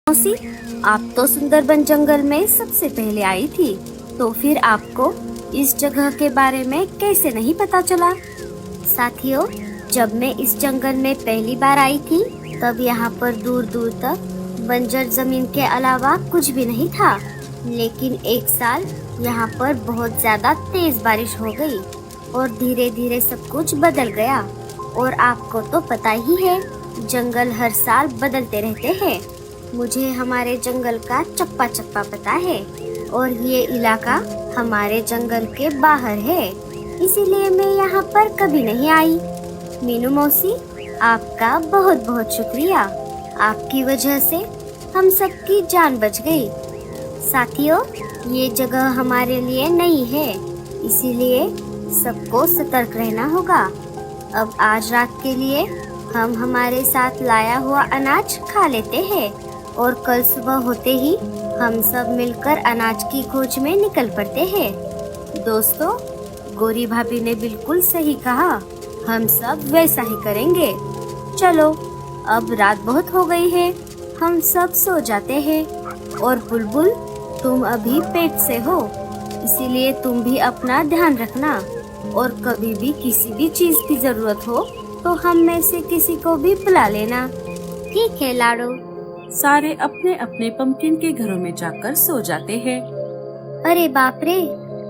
मौसी, आप तो सुंदरबन जंगल में सबसे पहले आई थी, तो फिर आपको इस जगह के बारे में कैसे नहीं पता चला? साथियों, जब मैं इस जंगल में पहली बार आई थी, तब यहाँ पर दूर दूर तक बंजर जमीन के अलावा कुछ भी नहीं था। लेकिन एक साल यहाँ पर बहुत ज्यादा तेज बारिश हो गई और धीरे धीरे सब कुछ बदल गया। और आपको तो पता ही है, जंगल हर साल बदलते रहते हैं। मुझे हमारे जंगल का चप्पा चप्पा पता है और ये इलाका हमारे जंगल के बाहर है, इसीलिए मैं यहाँ पर कभी नहीं आई। मीनू मौसी, आपका बहुत बहुत शुक्रिया। आपकी वजह से हम सबकी जान बच गई। साथियों, ये जगह हमारे लिए नई है, इसीलिए सबको सतर्क रहना होगा। अब आज रात के लिए हम हमारे साथ लाया हुआ अनाज खा लेते हैं और कल सुबह होते ही हम सब मिलकर अनाज की खोज में निकल पड़ते हैं। दोस्तों, गोरी भाभी ने बिल्कुल सही कहा, हम सब वैसा ही करेंगे। चलो, अब रात बहुत हो गई है, हम सब सो जाते हैं। और बुलबुल, तुम अभी पेट से हो, इसीलिए तुम भी अपना ध्यान रखना और कभी भी किसी भी चीज की जरूरत हो तो हम में से किसी को भी बुला लेना। ठीक है लाडो। सारे अपने अपने पंपकिन के घरों में जाकर सो जाते हैं। अरे बाप रे,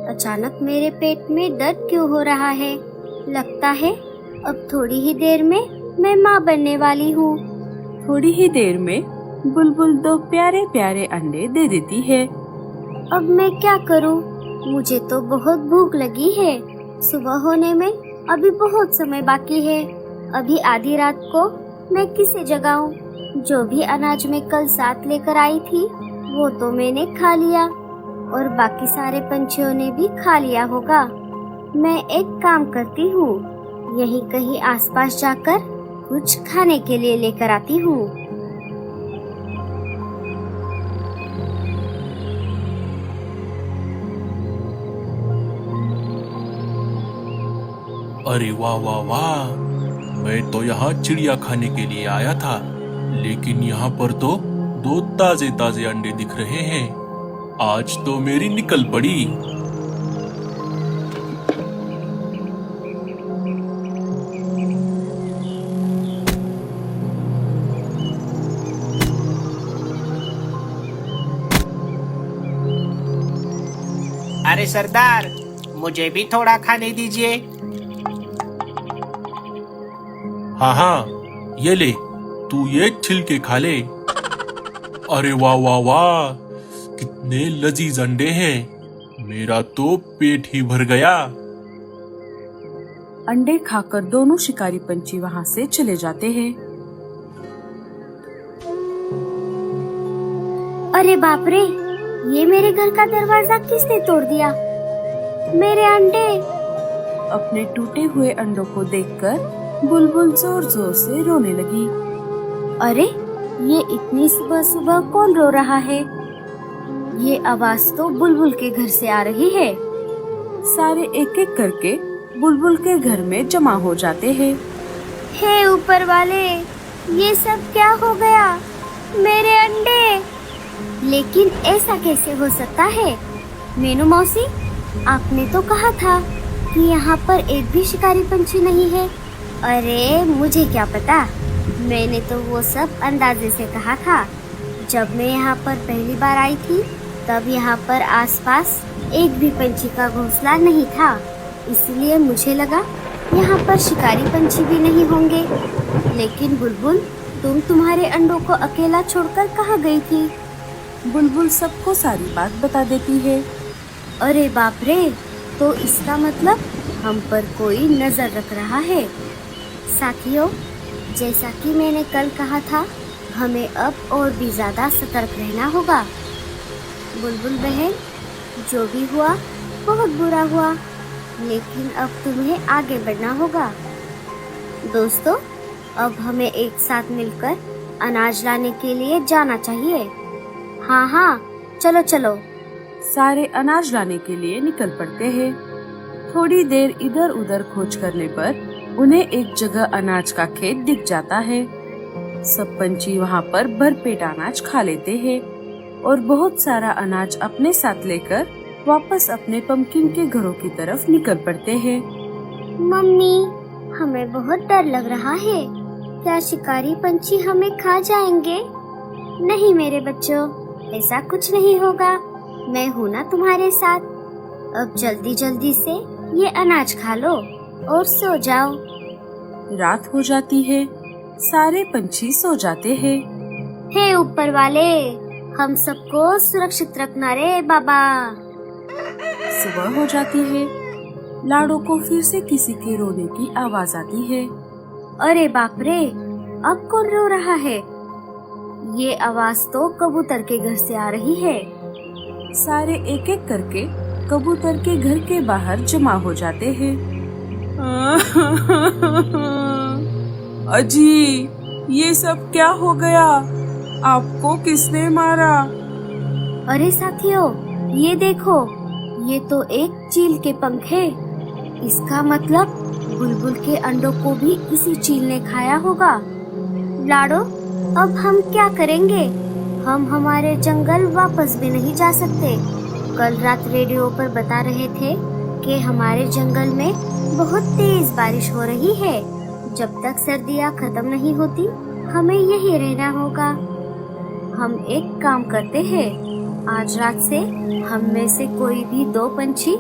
अचानक मेरे पेट में दर्द क्यों हो रहा है? लगता है अब थोड़ी ही देर में मैं माँ बनने वाली हूँ। थोड़ी ही देर में बुलबुल 2 प्यारे प्यारे अंडे दे देती है। अब मैं क्या करूँ? मुझे तो बहुत भूख लगी है। सुबह होने में अभी बहुत समय बाकी है। अभी आधी रात को मैं किसे जगाऊं? जो भी अनाज मैं कल साथ लेकर आई थी वो तो मैंने खा लिया और बाकी सारे पंछियों ने भी खा लिया होगा। मैं एक काम करती हूँ, यहीं कहीं आसपास जाकर कुछ खाने के लिए लेकर आती हूँ। अरे वाह वाह वाह, मैं तो यहाँ चिड़िया खाने के लिए आया था, लेकिन यहाँ पर तो 2 ताजे ताजे अंडे दिख रहे हैं। आज तो मेरी निकल पड़ी। अरे सरदार, मुझे भी थोड़ा खाने दीजिए। हाँ हाँ, ये ले, तू ये छिलके खा ले। अरे वाह वाह वाह, कितने लजीज अंडे हैं। मेरा तो पेट ही भर गया। अंडे खाकर दोनों शिकारी पंछी वहाँ से चले जाते हैं। अरे बाप रे, ये मेरे घर का दरवाजा किसने तोड़ दिया? मेरे अंडे! अपने टूटे हुए अंडों को देखकर बुलबुल जोर जोर से रोने लगी। अरे, ये इतनी सुबह सुबह कौन रो रहा है? ये आवाज तो बुलबुल के घर से आ रही है। सारे एक एक करके बुलबुल के घर में जमा हो जाते हैं। हे ऊपर वाले, ये सब क्या हो गया? मेरे अंडे! लेकिन ऐसा कैसे हो सकता है? मीनू मौसी, आपने तो कहा था कि यहाँ पर एक भी शिकारी पंछी नहीं है। अरे मुझे क्या पता, मैंने तो वो सब अंदाजे से कहा था। जब मैं यहाँ पर पहली बार आई थी, तब यहाँ पर आसपास एक भी पंछी का घोंसला नहीं था, इसलिए मुझे लगा यहाँ पर शिकारी पंछी भी नहीं होंगे। लेकिन बुलबुल, तुम तुम्हारे अंडों को अकेला छोड़कर कहाँ गई थी? बुलबुल सबको सारी बात बता देती है। अरे बाप रे, तो इसका मतलब हम पर कोई नजर रख रहा है। साथियों, जैसा कि मैंने कल कहा था, हमें अब और भी ज्यादा सतर्क रहना होगा। बुलबुल बहन, जो भी हुआ बहुत बुरा हुआ, लेकिन अब तुम्हें आगे बढ़ना होगा। दोस्तों, अब हमें एक साथ मिलकर अनाज लाने के लिए जाना चाहिए। हाँ हाँ, चलो चलो। सारे अनाज लाने के लिए निकल पड़ते हैं। थोड़ी देर इधर उधर खोज करने पर उन्हें एक जगह अनाज का खेत दिख जाता है। सब पंछी वहाँ पर भरपेट अनाज खा लेते हैं और बहुत सारा अनाज अपने साथ लेकर वापस अपने पंपकिन के घरों की तरफ निकल पड़ते हैं। मम्मी, हमें बहुत डर लग रहा है। क्या शिकारी पंछी हमें खा जाएंगे? नहीं मेरे बच्चों, ऐसा कुछ नहीं होगा। मैं हूँ ना तुम्हारे साथ। अब जल्दी जल्दी से ये अनाज खा लो और सो जाओ। रात हो जाती है, सारे पंछी सो जाते हैं। हे ऊपर वाले, हम सबको सुरक्षित रखना रे बाबा। सुबह हो जाती है। लाडो को फिर से किसी के रोने की आवाज आती है। अरे बाप रे, अब कौन रो रहा है? ये आवाज तो कबूतर के घर से आ रही है। सारे एक एक करके कबूतर के घर के बाहर जमा हो जाते हैं। अजी, ये सब क्या हो गया? आपको किसने मारा? अरे साथियों, ये देखो, ये तो एक चील के पंख है। इसका मतलब बुलबुल के अंडों को भी इसी चील ने खाया होगा। लाडो, अब हम क्या करेंगे? हम हमारे जंगल वापस भी नहीं जा सकते। कल रात रेडियो पर बता रहे थे कि हमारे जंगल में बहुत तेज बारिश हो रही है। जब तक सर्दियाँ खत्म नहीं होती, हमें यही रहना होगा। हम एक काम करते हैं, आज रात से हम में से कोई भी 2 पंछी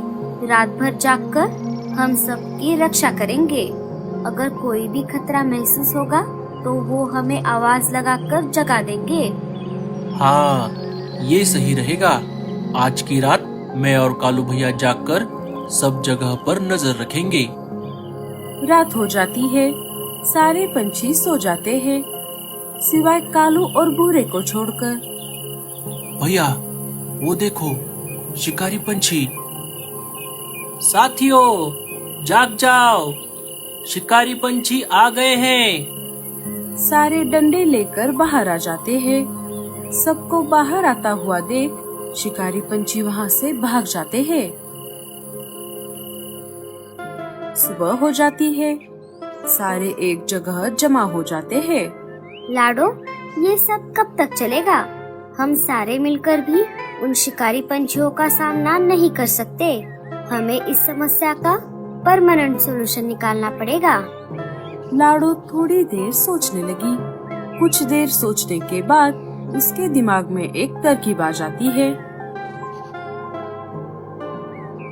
रात भर जागकर हम सबकी रक्षा करेंगे। अगर कोई भी खतरा महसूस होगा तो वो हमें आवाज लगाकर जगा देंगे। हाँ, ये सही रहेगा। आज की रात मैं और कालू भैया जागकर सब जगह पर नजर रखेंगे। रात हो जाती है, सारे पंछी सो जाते हैं, सिवाय कालू और भूरे को छोड़कर। भैया, वो देखो, शिकारी पंछी। साथियों, जाग जाओ, शिकारी पंछी आ गए हैं। सारे डंडे लेकर बाहर आ जाते हैं। सबको बाहर आता हुआ देख शिकारी पंछी वहाँ से भाग जाते हैं। सुबह हो जाती है, सारे एक जगह जमा हो जाते हैं। लाडो, ये सब कब तक चलेगा? हम सारे मिलकर भी उन शिकारी पंछियों का सामना नहीं कर सकते। हमें इस समस्या का परमानेंट सॉल्यूशन निकालना पड़ेगा। लाडो थोड़ी देर सोचने लगी। कुछ देर सोचने के बाद उसके दिमाग में एक तरकीब आ जाती है।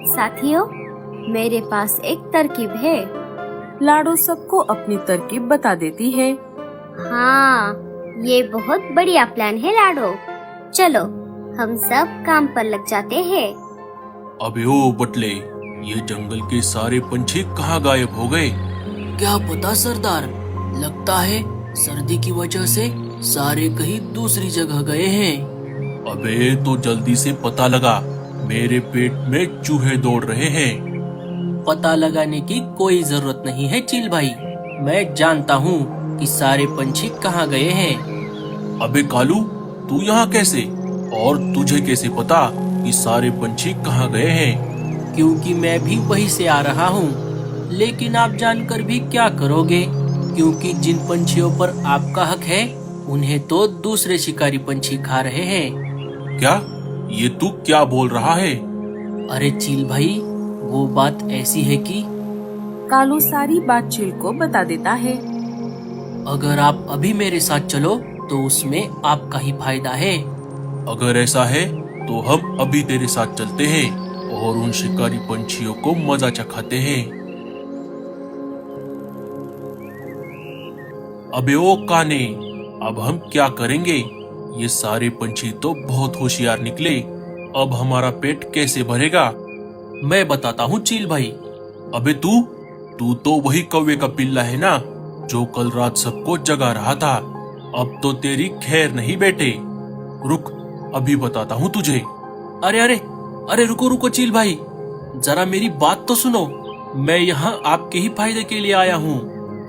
साथियों, मेरे पास एक तरकीब है। लाडो सबको अपनी तरकीब बता देती है। हाँ, ये बहुत बढ़िया प्लान है लाडो। चलो, हम सब काम पर लग जाते हैं। अबे ओ बटले, ये जंगल के सारे पंछी कहाँ गायब हो गए? क्या पता सरदार, लगता है सर्दी की वजह से सारे कहीं दूसरी जगह गए हैं। अबे तो जल्दी से पता लगा, मेरे पेट में चूहे दौड़ रहे हैं। पता लगाने की कोई जरूरत नहीं है चील भाई, मैं जानता हूँ कि सारे पंछी कहाँ गए हैं। अबे कालू, तू यहाँ कैसे? और तुझे कैसे पता कि सारे पंछी कहाँ गए हैं? क्योंकि मैं भी वहीं से आ रहा हूँ। लेकिन आप जानकर भी क्या करोगे, क्योंकि जिन पंछियों पर आपका हक है उन्हें तो दूसरे शिकारी पंछी खा रहे हैं। क्या? ये तू क्या बोल रहा है? अरे चील भाई, वो बात ऐसी है कि कालू सारी बात चील को बता देता है। अगर आप अभी मेरे साथ चलो तो उसमें आपका ही फायदा है। अगर ऐसा है तो हम अभी तेरे साथ चलते हैं और उन शिकारी पंछियों को मजा चखाते हैं। अबे ओ काने, अब हम क्या करेंगे? ये सारे पंछी तो बहुत होशियार निकले। अब हमारा पेट कैसे भरेगा? मैं बताता हूँ चील भाई। अबे तू तो वही कौवे का पिल्ला है ना, जो कल रात सबको जगा रहा था। अब तो तेरी खैर नहीं बेटे। रुक, अभी बताता हूँ तुझे। अरे अरे अरे, रुको रुको चील भाई, जरा मेरी बात तो सुनो। मैं यहाँ आपके ही फायदे के लिए आया हूँ।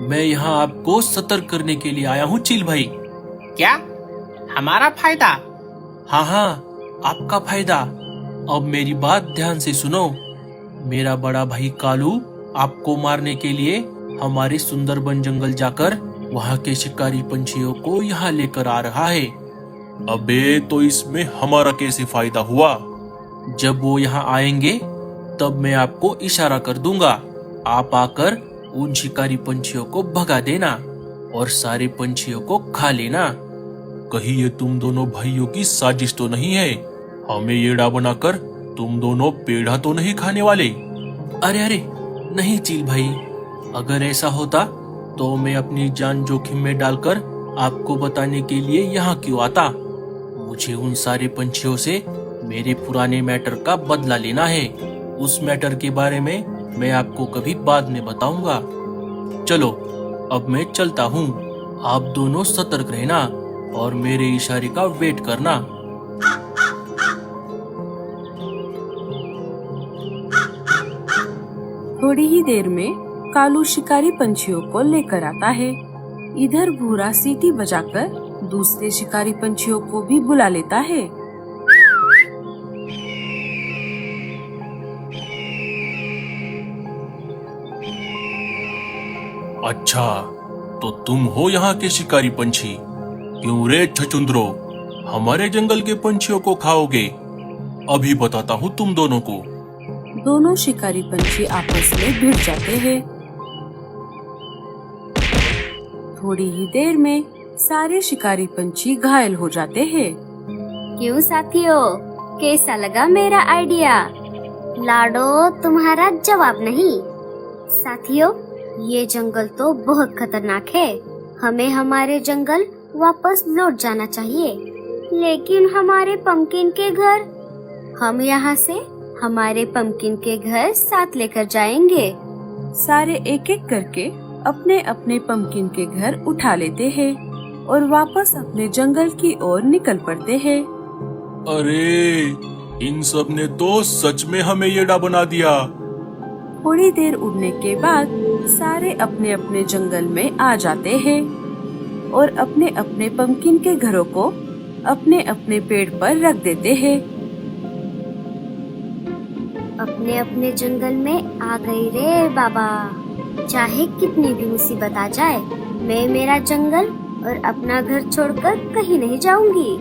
मैं यहाँ आपको सतर्क करने के लिए आया हूँ चील भाई। क्या? हमारा फायदा? हाँ हाँ, आपका फायदा। अब मेरी बात ध्यान से सुनो। मेरा बड़ा भाई कालू आपको मारने के लिए हमारे सुंदरबन जंगल जाकर वहाँ के शिकारी पंछियों को यहाँ लेकर आ रहा है। अबे तो इसमें हमारा कैसे फायदा हुआ? जब वो यहाँ आएंगे तब मैं आपको इशारा कर दूंगा। आप आकर उन शिकारी पंछियों को भगा देना और सारे पंछियों को खा लेना। कहीं ये तुम दोनों भाइयों की साजिश तो नहीं है? हमें येड़ा बनाकर तुम दोनों पेड़ा तो नहीं खाने वाले? अरे अरे नहीं चील भाई, अगर ऐसा होता तो मैं अपनी जान जोखिम में डालकर आपको बताने के लिए यहाँ क्यों आता। मुझे उन सारे पंछियों से मेरे पुराने मैटर का बदला लेना है। उस मैटर के बारे में मैं आपको कभी बाद में बताऊंगा। चलो अब मैं चलता हूँ। आप दोनों सतर्क रहना और मेरे इशारे का वेट करना। थोड़ी ही देर में कालू शिकारी पंछियों को लेकर आता है। इधर भूरा सीटी बजाकर दूसरे शिकारी पंछियों को भी बुला लेता है। अच्छा, तो तुम हो यहाँ के शिकारी पंछी? क्यों रे छछुंदरो, हमारे जंगल के पंछियों को खाओगे? अभी बताता हूँ तुम दोनों को। दोनों शिकारी पंछी आपस में भिड़ जाते हैं। थोड़ी ही देर में सारे शिकारी पंछी घायल हो जाते हैं। क्यों साथियों, कैसा लगा मेरा आइडिया? लाडो तुम्हारा जवाब नहीं। साथियों, ये जंगल तो बहुत खतरनाक है। हमें हमारे जंगल वापस लौट जाना चाहिए। लेकिन हमारे पंपकिन के घर, हम यहाँ से हमारे पंपकिन के घर साथ लेकर जाएंगे। सारे एक एक करके अपने अपने पंपकिन के घर उठा लेते हैं और वापस अपने जंगल की ओर निकल पड़ते हैं। अरे, इन सब ने तो सच में हमें येड़ा बना दिया। थोड़ी देर उड़ने के बाद सारे अपने अपने जंगल में आ जाते हैं और अपने अपने पंपकिन के घरों को अपने अपने पेड़ पर रख देते हैं। अपने अपने जंगल में आ गई रे बाबा। चाहे कितनी भी मुसीबत आ जाए, मैं मेरा जंगल और अपना घर छोड़कर कहीं नहीं जाऊंगी।